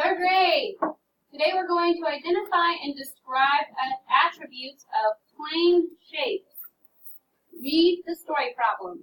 Third grade. Today we're going to identify and describe attributes of plane shapes. Read the story problem.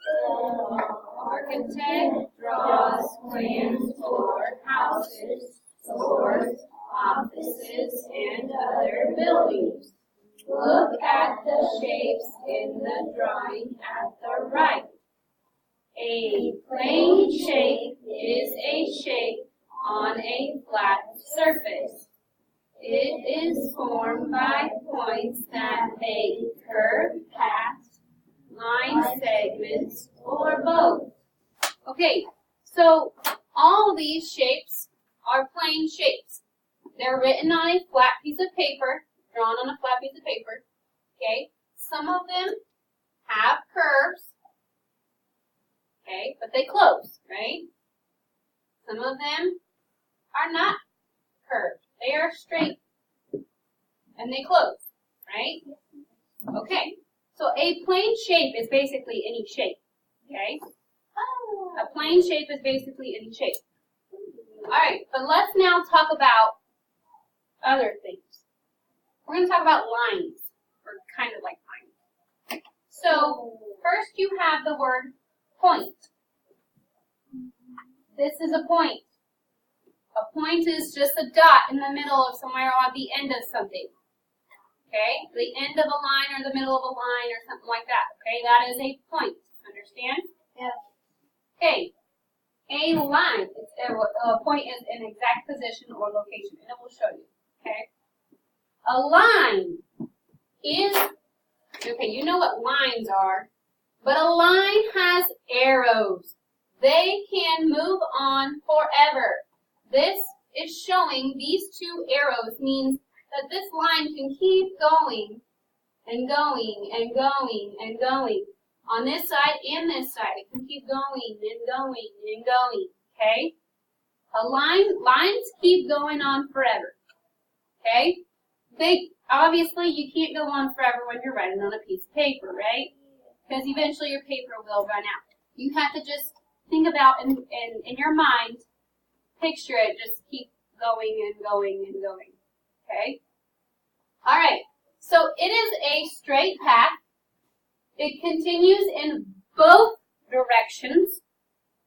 The architect draws plans for houses, stores, offices, and other buildings. Look at the shapes in the drawing at the right. A plane shape is a shape on a flat surface. It is formed by points that make curved paths, line segments, or both. Okay, so all these shapes are plane shapes. They're written on a flat piece of paper, drawn on a flat piece of paper. Okay, some of them have curves. Okay, but they close, right? Some of them are not curved. They are straight. And they close, right? Okay, so a plane shape is basically any shape, okay? A plane shape is basically any shape. Alright, but let's now talk about other things. We're going to talk about lines, or kind of like lines. So, first you have the word point. This is a point. A point is just a dot in the middle of somewhere or at the end of something. Okay? The end of a line or the middle of a line or something like that. Okay? That is a point. Understand? Yeah. Okay. A line. A point is an exact position or location, and it will show you. Okay? A line is, okay, you know what lines are, but a line has arrows. They can move on forever. This is showing these two arrows means that this line can keep going and going and going and going. On this side and this side, it can keep going and going and going. Okay? Lines keep going on forever. Okay? Obviously, you can't go on forever when you're writing on a piece of paper, right? Because eventually your paper will run out. You have to just think about in your mind, picture it, just keep going and going and going. Okay? Alright, so it is a straight path. It continues in both directions.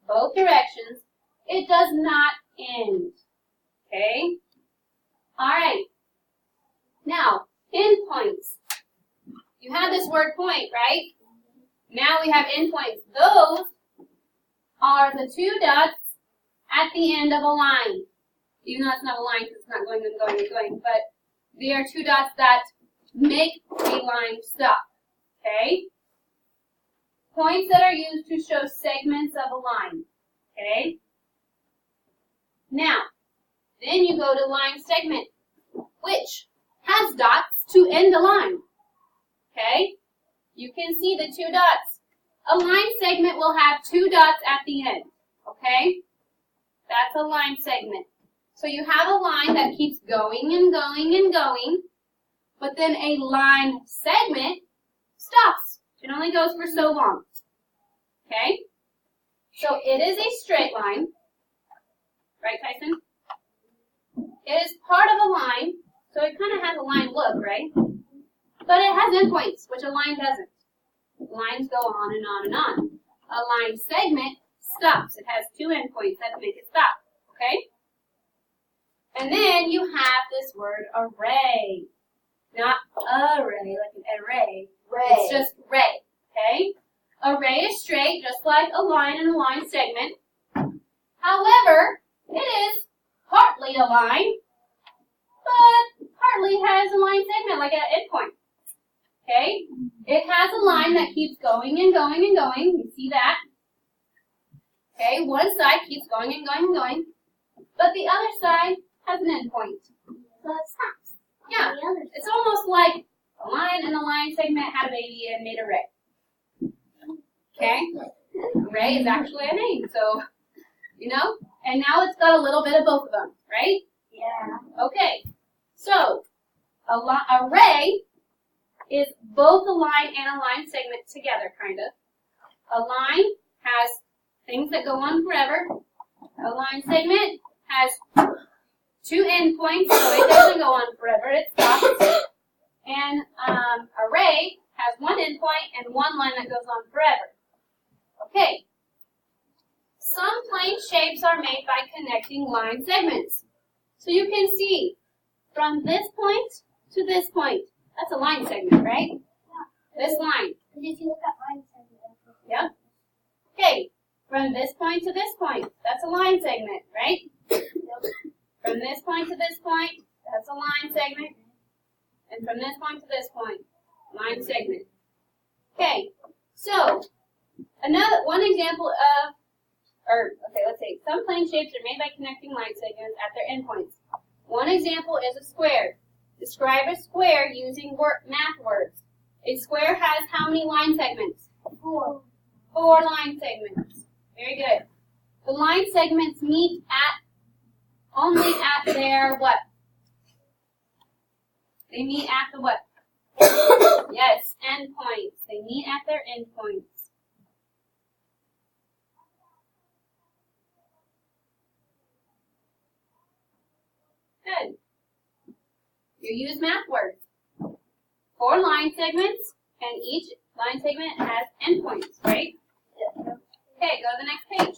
Both directions. It does not end. Okay? Alright. Now, endpoints. You have this word point, right? Now we have endpoints. Those are the two dots at the end of a line. Even though it's not a line because it's not going and going and going, but they are two dots that make a line stop. Okay? Points that are used to show segments of a line. Okay? Now, then you go to line segment, which has dots to end a line. Okay? You can see the two dots. A line segment will have two dots at the end. Okay? That's a line segment. So you have a line that keeps going and going and going, but then a line segment stops. It only goes for so long. Okay? So it is a straight line. Right, Tyson? It is part of a line, so it kind of has a line look, right? But it has endpoints, which a line doesn't. Lines go on and on and on. A line segment stops. It has two endpoints that make it stop. Okay? And then you have this word array. Not array, like an array. Ray. It's just ray. Okay? Array is straight, just like a line and a line segment. However, it is partly a line, but partly has a line segment, like an endpoint. Okay? It has a line that keeps going and going and going. You see that? Okay, one side keeps going and going and going, but the other side has an endpoint. So it stops. Yeah, it's almost like a line and a line segment had a baby and made a ray. Okay? Ray is actually a name, so, you know? And now it's got a little bit of both of them, right? Yeah. Okay, so a ray is both a line and a line segment together, kind of. A line has things that go on forever. A line segment has 2 endpoints, so it doesn't go on forever, it stops. And array has 1 endpoint and 1 line that goes on forever. Okay. Some plane shapes are made by connecting line segments. So you can see from this point to this point. That's a line segment, right? Yeah. This line. If you look at line segment. Yeah. Okay. From this point to this point. That's a line segment, right? From this point to this point. That's a line segment. And from this point to this point. Line segment. Okay. So, one example of let's say some plane shapes are made by connecting line segments at their endpoints. One example is a square. Describe a square using math words. A square has how many line segments? 4. 4 line segments. Very good. The line segments meet only at their what? They meet at the what? Yes, endpoints. They meet at their endpoints. Good. You use math words. 4 line segments, and each line segment has endpoints, right? Yeah. Okay, go to the next page.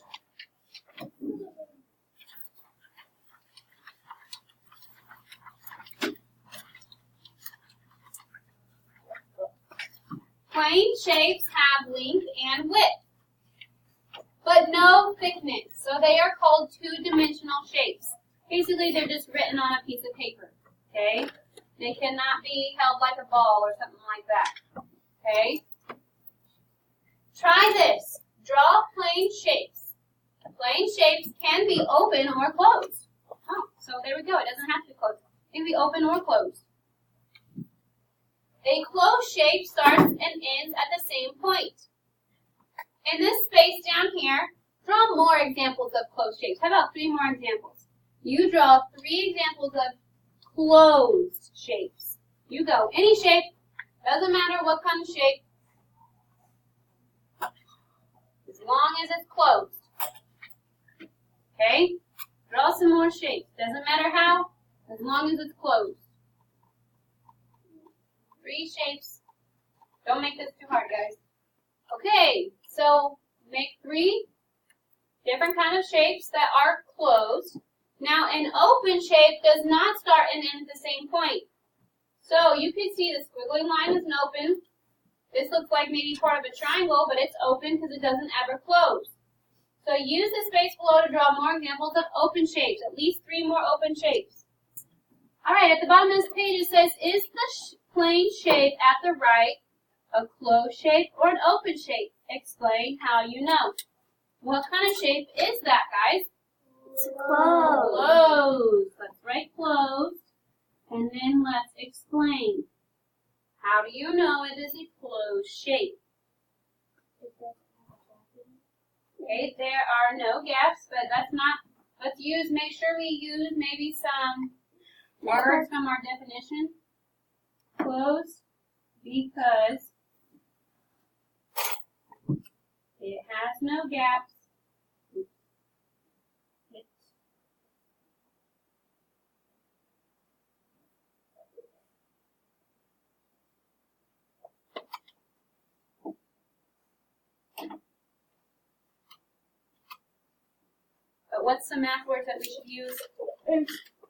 Plane shapes have length and width, but no thickness, so they are called 2-dimensional shapes. Basically, they're just written on a piece of paper, okay? They cannot be held like a ball or something like that, okay? Try this. Draw plane shapes. Plane shapes can be open or closed. Oh, so there we go. It doesn't have to be closed. It can be open or closed. A closed shape starts and ends at the same point. In this space down here, draw more examples of closed shapes. How about 3 more examples? You draw 3 examples of closed shapes. You go. Any shape. Doesn't matter what kind of shape. As long as it's closed. Okay? Draw some more shapes. Doesn't matter how. As long as it's closed. 3 shapes. Don't make this too hard, guys. Okay. So, make 3 different kind of shapes that are closed. Now, an open shape does not start and end at the same point. So, you can see the squiggly line is an open. This looks like maybe part of a triangle, but it's open because it doesn't ever close. So, use the space below to draw more examples of open shapes, at least 3 more open shapes. Alright, at the bottom of this page it says, is the plane shape at the right a closed shape or an open shape? Explain how you know. What kind of shape is that, guys? It's closed. Closed. Let's write closed. And then let's explain. How do you know it is a closed shape? Okay, there are no gaps, but that's not, make sure we use maybe some words from our definition. Closed because it has no gaps. But what's the math words that we should use?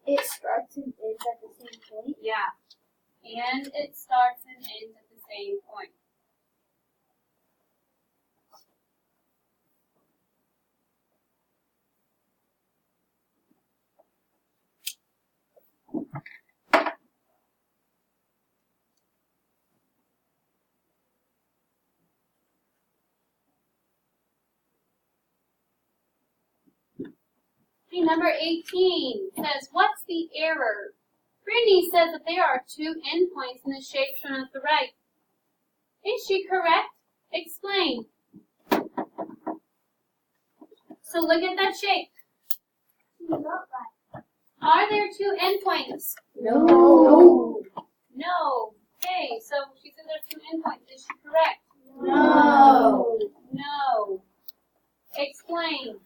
It starts and ends at the same point. Yeah. And it starts and ends at the same point. Okay, number 18 says, what's the error? Brittany says that there are 2 endpoints in the shape shown at the right. Is she correct? Explain. So look at that shape. Not right. Are there 2 endpoints? No. No. Okay, so she said there's 2 endpoints. Is she correct? No. No. Explain.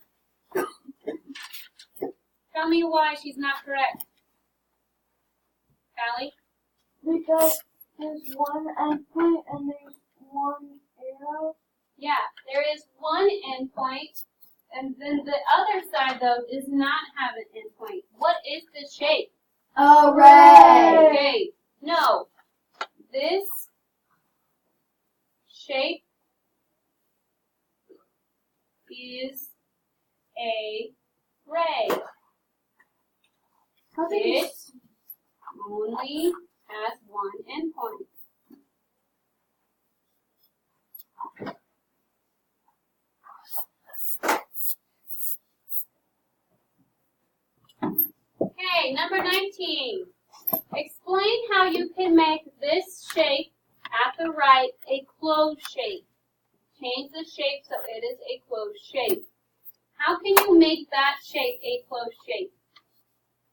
Tell me why she's not correct. Callie? Because there's one endpoint and there's one arrow. Yeah, there is one endpoint, and then the other side, though, does not have an endpoint. What is this shape? Array. Okay, no. This shape is a ray. It only has one endpoint. Okay, number 19. Explain how you can make this shape at the right a closed shape. Change the shape so it is a closed shape. How can you make that shape a closed shape?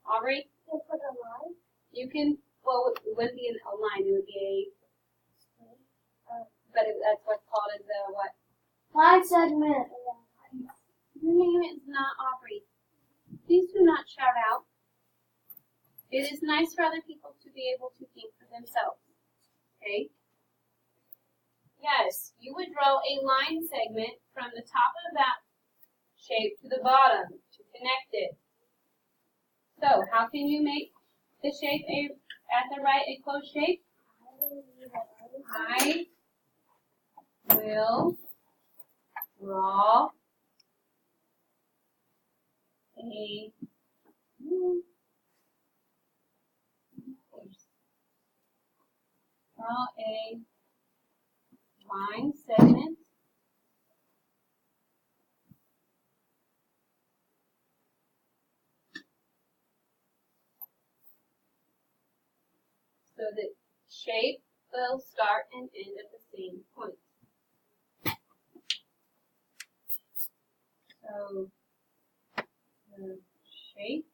Aubrey? You put a line. You can, well, it wouldn't be a line, it would be but that's what's called as a what? Line segment. Your name is not Aubrey. Please do not shout out. It is nice for other people to be able to think for themselves. Okay? Yes, you would draw a line segment from the top of that shape to the bottom to connect it. So, how can you make the shape at the right a closed shape? I will draw a line segment so the shape will start and end at the same point. So the shape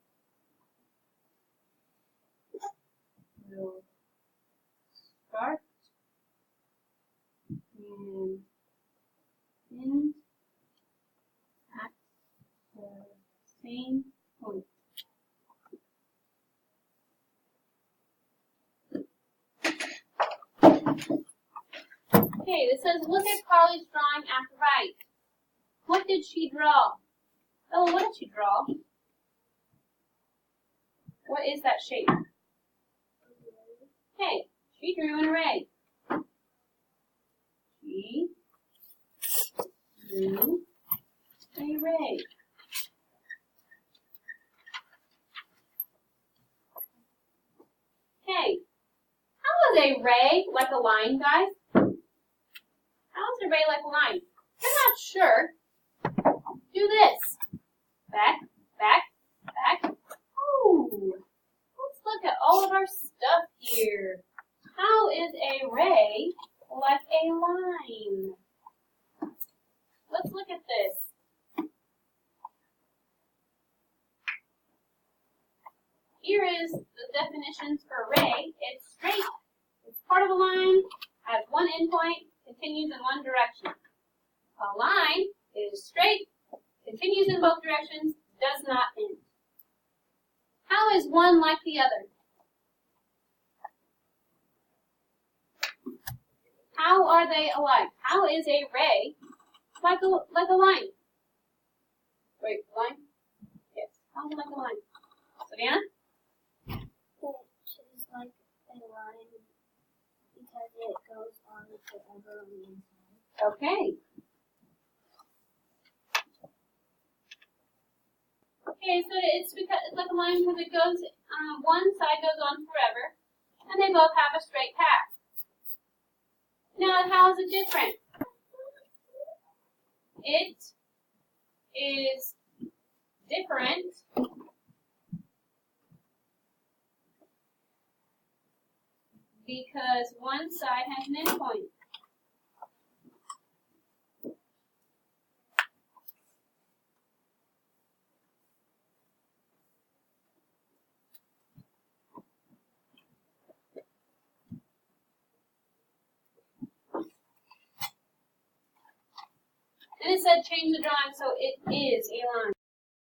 will start and end at the same point. Okay, this says, look at Carly's drawing at the right. What did she draw? Oh, what did she draw? What is that shape? Okay, she drew an array. She drew an array. Okay, how is a ray like a line, guys? How is a ray like a line? If you're not sure, do this. Back, back, back. Oh, let's look at all of our stuff here. How is a ray like a line? Let's look at this. Here is the definitions for ray. It's straight, it's part of a line, has one endpoint, continues in one direction. A line is straight, continues in both directions, does not end. How is one like the other? How are they alike? How is a ray like a line? Wait, line? Yes. How is it like a line? Savannah? It is like a line because it goes on forever on the inside. Okay. Okay, so it's like a line because it goes, one side goes on forever, and they both have a straight path. Now, how is it different? It is different because one side has an endpoint. Then it said change the drawing so it is a line.